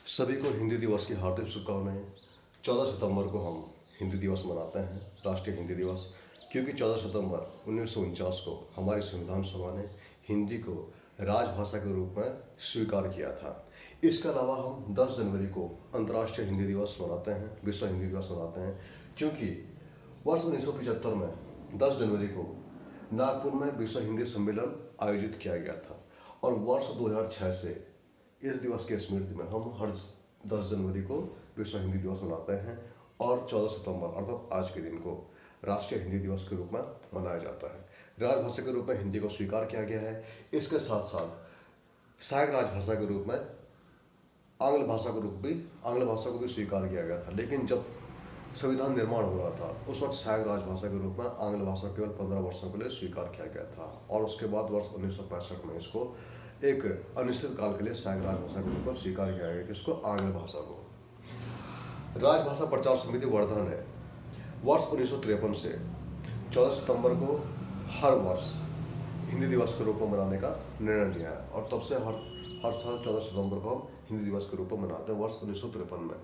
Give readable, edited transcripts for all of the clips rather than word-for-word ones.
सभी को हिंदी दिवस की हार्दिक शुभकामनाएं। 14 सितंबर को हम हिंदी दिवस मनाते हैं, राष्ट्रीय हिंदी दिवस। क्योंकि 14 सितंबर 1949 को हमारी संविधान सभा ने हिंदी को राजभाषा के रूप में स्वीकार किया था। इसके अलावा हम 10 जनवरी को अंतर्राष्ट्रीय हिंदी दिवस मनाते हैं, विश्व हिंदी दिवस मनाते हैं। क्योंकि वर्ष 1975 में 10 जनवरी को नागपुर में विश्व हिंदी सम्मेलन आयोजित किया गया था और वर्ष 2006 से इस दिवस की स्मृति में हम हर 10 जनवरी को विश्व हिंदी दिवस मनाते हैं और 14 सितंबर अर्थात आज के दिन को राष्ट्रीय हिंदी दिवस के रूप में मनाया जाता है। राजभाषा के रूप में हिंदी को स्वीकार किया गया है। इसके साथ साथ सहायक राजभाषा के रूप में आंग्ल भाषा को भी स्वीकार किया गया था। लेकिन जब संविधान निर्माण हो रहा था उस वक्त सहायक राजभाषा के रूप में आंग्ल भाषा केवल 15 वर्षों के लिए स्वीकार किया गया था और उसके बाद वर्ष 1965 में इसको एक अनिश्चित काल के लिए सहायक राजभाषा के रूप में स्वीकार किया गया, जिसको आंग्ल भाषा को। राजभाषा प्रचार समिति वर्धा ने वर्ष 1953 से 14 सितंबर को हर वर्ष हिंदी दिवस के रूप में मनाने का निर्णय लिया है और तब से हर साल 14 सितंबर को हम हिंदी दिवस के रूप में मनाते हैं, वर्ष 1953 में।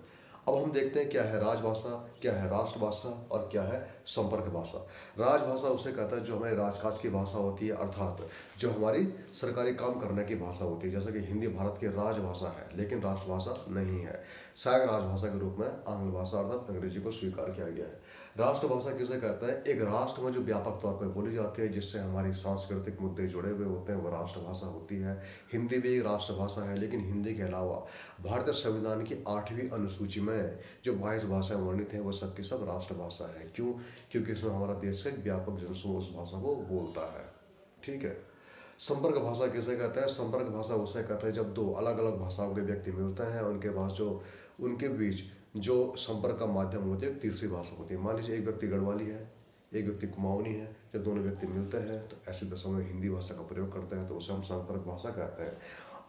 अब हम देखते हैं क्या है राजभाषा, क्या है राष्ट्रभाषा और क्या है संपर्क भाषा। राजभाषा उसे कहता है जो हमारे राजकाज की भाषा होती है, अर्थात जो हमारी सरकारी काम करने की भाषा होती है। जैसे कि हिंदी भारत की राजभाषा है लेकिन राष्ट्रभाषा नहीं है। सहायक राजभाषा के रूप में आंग्ल भाषा अर्थात अंग्रेजी को स्वीकार किया गया है। राष्ट्रभाषा किसे कहता है? एक राष्ट्र में जो व्यापक तौर पर बोली जाती है, जिससे हमारी सांस्कृतिक मुद्दे जुड़े हुए होते हैं, वो राष्ट्रभाषा होती है। हिंदी भी एक राष्ट्रभाषा है, लेकिन हिंदी के अलावा भारतीय संविधान की 8वीं अनुसूची में जो 22 भाषाएं वर्णित हैं वो सब की सब राष्ट्रभाषा है। क्यों? क्योंकि इसमें हमारा देश का एक व्यापक जनसमूह उस भाषा को बोलता है। ठीक है। संपर्क भाषा किसे कहते हैं? संपर्क भाषा उसे कहते हैं जब दो अलग अलग भाषाओं के व्यक्ति मिलते हैं, उनके बीच जो संपर्क का माध्यम होती है तीसरी भाषा होती है। मान लीजिए एक व्यक्ति गढ़वाली है, एक व्यक्ति कुमाऊनी है। जब दोनों व्यक्ति मिलते हैं तो ऐसी दशा में हिंदी भाषा का प्रयोग करते हैं, तो उसे हम संपर्क भाषा कहते हैं।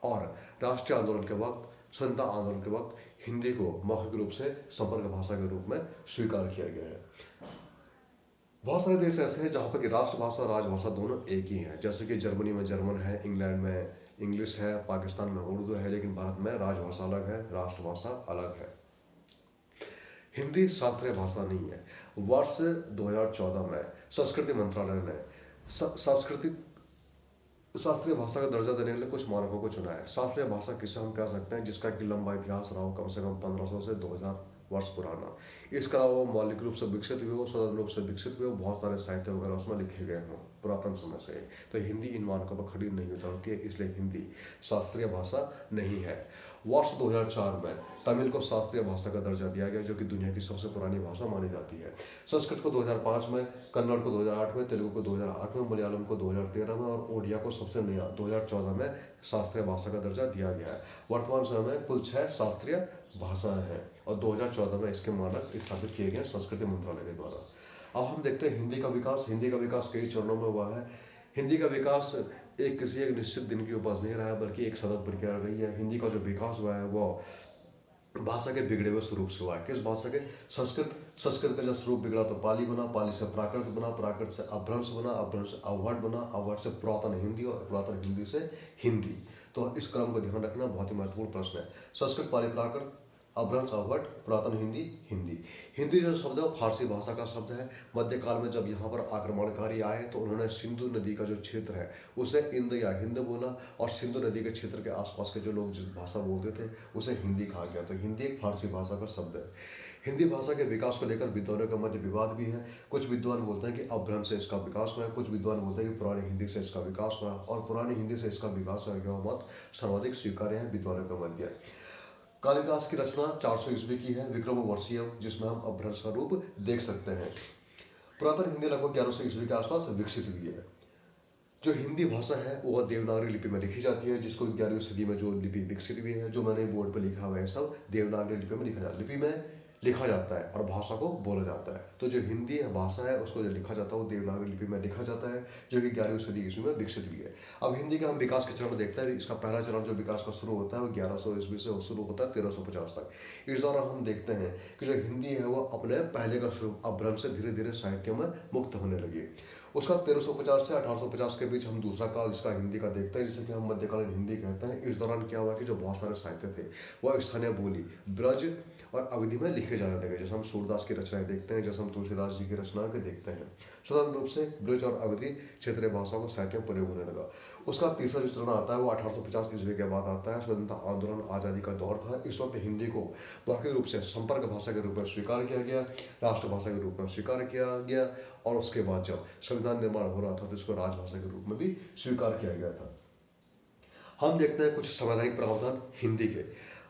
और राष्ट्रीय आंदोलन के वक्त, स्वतंत्रता आंदोलन के वक्त हिंदी को मौखिक रूप से संपर्क भाषा के रूप में स्वीकार किया गया है। बहुत सारे देश ऐसे हैं जहाँ पर कि राष्ट्रभाषा और राजभाषा दोनों एक ही हैं। जैसे कि जर्मनी में जर्मन है, इंग्लैंड में इंग्लिश है, पाकिस्तान में उर्दू है, लेकिन भारत में राजभाषा अलग है, राष्ट्रभाषा अलग है। हिंदी शास्त्रीय भाषा नहीं है। वर्ष 2014 में संस्कृति मंत्रालय ने संस्कृति शास्त्रीय भाषा का दर्जा देने के लिए कुछ मानकों को चुना है। शास्त्रीय भाषा किसे हम कह सकते हैं? जिसका कि लंबा इतिहास रहा हो, कम से कम 1500 से 2000 वर्ष पुराना। इसके अलावा वो मौलिक रूप से विकसित हुए हो, स्वतंत्र रूप से विकसित हुए हो, बहुत सारे साहित्य वगैरह उसमें लिखे गए हों पुरातन समय से। तो हिंदी इन मानकों पर खड़ी नहीं उतरती है, इसलिए हिंदी शास्त्रीय भाषा नहीं है। वर्ष 2004 में तमिल को शास्त्रीय भाषा का दर्जा दिया गया, जो कि दुनिया की सबसे पुरानी भाषा मानी जाती है। संस्कृत को 2005 में, कन्नड़ को 2008 में, तेलुगु को 2008 में, मलयालम को 2013 में और ओडिया को सबसे नया 2014 में शास्त्रीय भाषा का दर्जा दिया गया है। वर्तमान समय में कुल 6 शास्त्रीय भाषाएं हैं और 2014 में इसके मानक स्थापित किए गए संस्कृति मंत्रालय के द्वारा। अब हम देखते हैं हिंदी का विकास। हिंदी का विकास कई चरणों में हुआ है। हिंदी का विकास किसी एक निश्चित दिन की उपज नहीं रहा है, बल्कि एक सतत प्रक्रिया रही है। हिंदी का जो विकास हुआ है वो भाषा के बिगड़े हुए स्वरूप से हुआ है। किस भाषा के? संस्कृत का जब स्वरूप बिगड़ा तो पाली बना, पाली से प्राकृत बना, प्राकृत से अपभ्रंश बना, अपभ्रंश से अवहट बना, अवहट से पुरातन हिंदी और पुरातन हिंदी से हिंदी। तो इस क्रम को ध्यान रखना बहुत ही महत्वपूर्ण प्रश्न है। संस्कृत, पाली, प्राकृत, अपभ्रंश, अवहट, पुरातन हिंदी, हिंदी। हिंदी जो शब्द है वो फारसी भाषा का शब्द है। मध्यकाल में जब यहाँ पर आक्रमणकारी आए तो उन्होंने सिंधु नदी का जो क्षेत्र है उसे इंद या हिंद बोला और सिंधु नदी के क्षेत्र के आसपास के जो लोग जिस भाषा बोलते थे उसे हिंदी कहा गया। तो हिंदी एक फारसी भाषा का शब्द है। हिंदी भाषा के विकास को लेकर विद्वानों के मध्य विवाद भी है। कुछ विद्वान बोलते हैं कि अपभ्रंश से इसका विकास हुआ है, कुछ विद्वान बोलते हैं कि पुरानी हिंदी से इसका विकास हुआ और पुरानी हिंदी से इसका विकास हुआ मत सर्वाधिक स्वीकार्य है विद्वानों के मध्य। कालिदास की रचना 400 ईस्वी की है, विक्रम वर्षीय, जिसमें हम अपभ्रंश का रूप देख सकते हैं। पुरातन हिंदी लगभग 1100 ईस्वी के आसपास विकसित हुई है। जो हिंदी भाषा है वो देवनागरी लिपि में लिखी जाती है, जिसको 11वीं सदी में जो लिपि विकसित हुई है, जो मैंने बोर्ड पर लिखा हुआ है सब देवनागरी लिपि में लिखा जाता है और भाषा को बोला जाता है। तो जो हिंदी भाषा है उसको जो लिखा जाता है वो देवनागरी लिपि में लिखा जाता है, जो कि 11वीं सदी ईस्वी में विकसित हुई है। अब हिंदी का हम विकास के चरण देखते हैं। इसका पहला चरण जो विकास का शुरू होता है वो 1100 ईस्वी से शुरू होता है 1350 तक। इस दौरान हम देखते हैं कि जो हिंदी है वो अपने पहले का स्वरूप अपभ्रंश से धीरे धीरे साहित्य में मुक्त होने लगी। उसका 1350 से 1850 के बीच हम दूसरा काल जिसका हिंदी का देखते हैं, जिसे कि हम मध्यकालीन हिंदी कहते हैं। इस दौरान क्या हुआ कि जो बहुत सारे साहित्य थे वह स्थानीय बोली ब्रज और अवधि में लिखे जाने लगे। जैसे हम सूरदास की रचनाएं देखते हैं, जैसे हम तुलसीदास जी की रचनाओं के देखते हैं, स्वतंत्र रूप से ब्रज और अवधि क्षेत्रीय भाषाओं को साहित्य में प्रयोग होने लगा। उसका तीसरा जो चरण आता है वो 1850 ईस्वी के बाद आता है। स्वतंत्रता आंदोलन आज़ादी का दौर था। इस वक्त हिंदी को मौखिक रूप से संपर्क भाषा के रूप में स्वीकार किया गया, राष्ट्रभाषा के रूप में स्वीकार किया गया, और उसके बाद जब संविधान निर्माण हो रहा था तो इसको राजभाषा के रूप में भी स्वीकार किया गया था। हम देखते हैं कुछ संवैधानिक प्रावधान हिंदी के।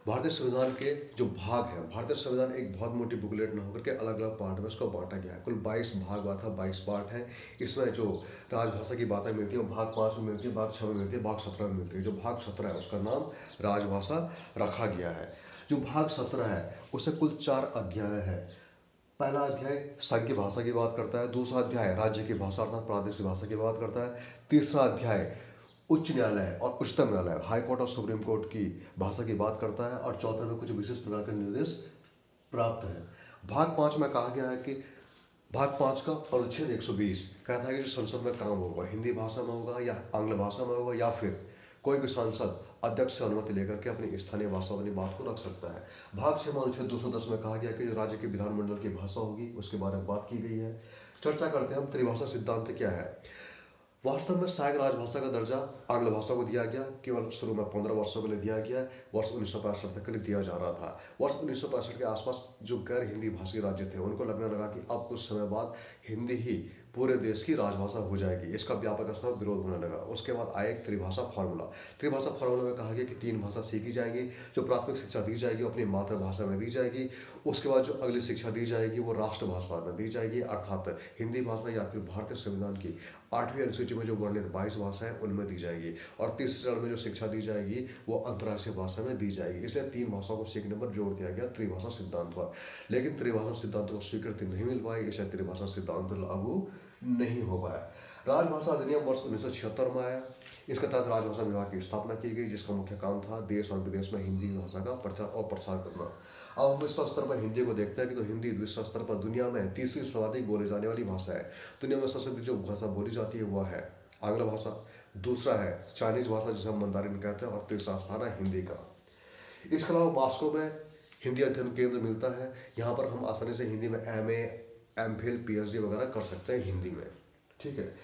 भारतीय संविधान के जो भाग है, भारतीय संविधान एक बहुत मोटी बुकलेट न होकर के अलग अलग पार्ट में इसको बांटा गया है। कुल 22 भाग हुआ था, 22 पार्ट है। इसमें जो राजभाषा की बातें मिलती है वो भाग 5 में मिलती है, भाग 6 में मिलती है, भाग 17 में मिलती है। जो भाग 17 है उसका नाम राजभाषा रखा गया है। जो भाग 17 है उसे कुल 4 अध्याय है। पहला अध्याय संघीय भाषा की बात करता है, दूसरा अध्याय राज्य की भाषा अर्थात प्रादेशिक भाषा की बात करता है, तीसरा अध्याय उच्च न्यायालय और उच्चतम न्यायालय हाई कोर्ट और सुप्रीम कोर्ट की भाषा की बात करता है, और चौथे में कुछ विशेष प्रकार के निर्देश प्राप्त है। भाग 5 में कहा गया है कि भाग 5 का अनुच्छेद 120 कहता है कि जो संसद में काम होगा हिंदी भाषा में होगा या आंग्ल भाषा में होगा, या फिर कोई भी सांसद अध्यक्ष से अनुमति लेकर के अपनी स्थानीय भाषा अपनी बात को रख सकता है। भाग 6 में अनुच्छेद 210 में कहा गया कि जो राज्य के विधानमंडल की भाषा होगी उसके बारे में बात की गई है। चर्चा करते हैं हम त्रिभाषा सिद्धांत क्या है। वास्तव में सहायक राजभाषा का दर्जा आंग्ल भाषा को दिया गया, केवल शुरू में 15 वर्षों के लिए दिया गया। वर्ष 1965 तक के लिए दिया जा रहा था। वर्ष 1965 के आसपास जो गैर हिंदी भाषी राज्य थे उनको लगने लगा कि अब कुछ समय बाद हिंदी ही पूरे देश की राजभाषा हो जाएगी। इसका व्यापक स्तर पर विरोध होने लगा। उसके बाद आया एक त्रिभाषा फार्मूला। त्रिभाषा फार्मूला में कहा गया कि 3 भाषा सीखी जाएगी। जो प्राथमिक शिक्षा दी जाएगी अपनी मातृभाषा में दी जाएगी। उसके बाद जो अगली शिक्षा दी जाएगी वो राष्ट्रभाषा में दी जाएगी, अर्थात हिंदी भाषा या फिर भारतीय संविधान की 8वीं अनुसूची में जो वर्णित 22 भाषाएं उनमें दी जाएगी। और तीसरे चरण में जो शिक्षा दी जाएगी वो अंतर्राष्ट्रीय भाषा में दी जाएगी। इसलिए 3 भाषाओं को सीखने पर जोर दिया गया त्रिभाषा सिद्धांत पर। लेकिन त्रिभाषा सिद्धांत को स्वीकृति नहीं मिल पाई, इसलिए त्रिभाषा सिद्धांत लागू नहीं हो पाया। राजभाषा अधिनियम वर्ष 1976 में आया। इसके तहत राजभाषा विभाग की स्थापना की गई, जिसका मुख्य काम था देश और विदेश में हिंदी भाषा का प्रचार और प्रसार करना। अब हम विश्व स्तर पर हिंदी को देखते हैं कि तो हिंदी विश्व स्तर पर दुनिया में तीसरी सर्वाधिक बोली जाने वाली भाषा है। दुनिया में सबसे अधिक जो भाषा बोली जाती है वह है आंग्ल भाषा, दूसरा है चाइनीज भाषा जिसे हम मंदारिन कहते हैं, और तीसरा स्थान है हिंदी का। इसके अलावा मॉस्को में हिंदी अध्ययन केंद्र मिलता है। यहाँ पर हम आसानी से हिंदी में MA, MPhil, PhD वगैरह कर सकते हैं हिंदी में। ठीक है।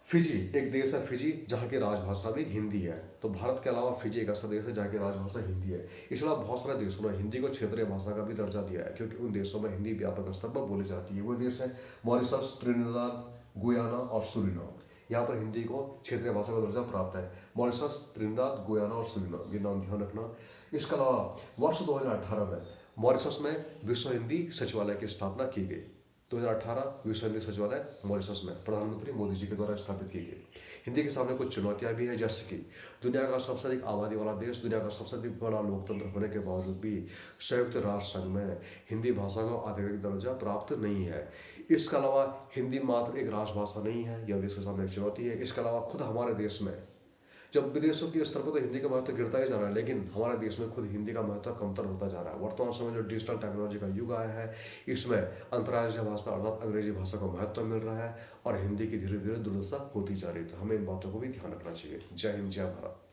फिजी एक देश है, फिजी, जहाँ की राजभाषा भी हिंदी है। तो भारत के अलावा फिजी एक ऐसा देश है जहाँ की राजभाषा हिंदी है। इसके अलावा बहुत सारे देशों ने हिंदी को क्षेत्रीय भाषा का भी दर्जा दिया है, क्योंकि उन देशों में हिंदी व्यापक स्तर पर बोली जाती है। वो देश है मॉरिशस, त्रिनिदाद, गुयाना और सूरिनाम। यहाँ पर हिंदी को क्षेत्रीय भाषा का दर्जा प्राप्त है। मॉरिशस, त्रिनिदाद, गुयाना और सूरिनाम, ये नाम ध्यान रखना। इसके अलावा वर्ष 2018 में मॉरिशस में विश्व हिंदी सचिवालय की स्थापना की गई। 2018 विश्व हिंदी सचिवालय मॉरिशस में प्रधानमंत्री मोदी जी के द्वारा स्थापित की गई। हिंदी के सामने कुछ चुनौतियां भी हैं, जैसे कि दुनिया का सबसे अधिक आबादी वाला देश, दुनिया का सबसे अधिक बड़ा लोकतंत्र होने के बावजूद भी संयुक्त राष्ट्र संघ में हिंदी भाषा को आधिकारिक दर्जा प्राप्त नहीं है। इसके अलावा हिंदी मात्र एक राजभाषा नहीं है, यह देश के सामने एक चुनौती है। इसके अलावा खुद हमारे देश में जब विदेशों के स्तर पर तो हिंदी का महत्व गिरता ही जा रहा है, लेकिन हमारे देश में खुद हिंदी का महत्व कमतर होता जा रहा है। वर्तमान समय जो डिजिटल टेक्नोलॉजी का युग आया है, इसमें अंतर्राष्ट्रीय भाषा अर्थात अंग्रेजी भाषा को महत्व मिल रहा है और हिंदी की धीरे धीरे दुर्दशा होती जा रही है। तो हमें इन बातों को भी ध्यान रखना चाहिए। जय हिंद, जय भारत।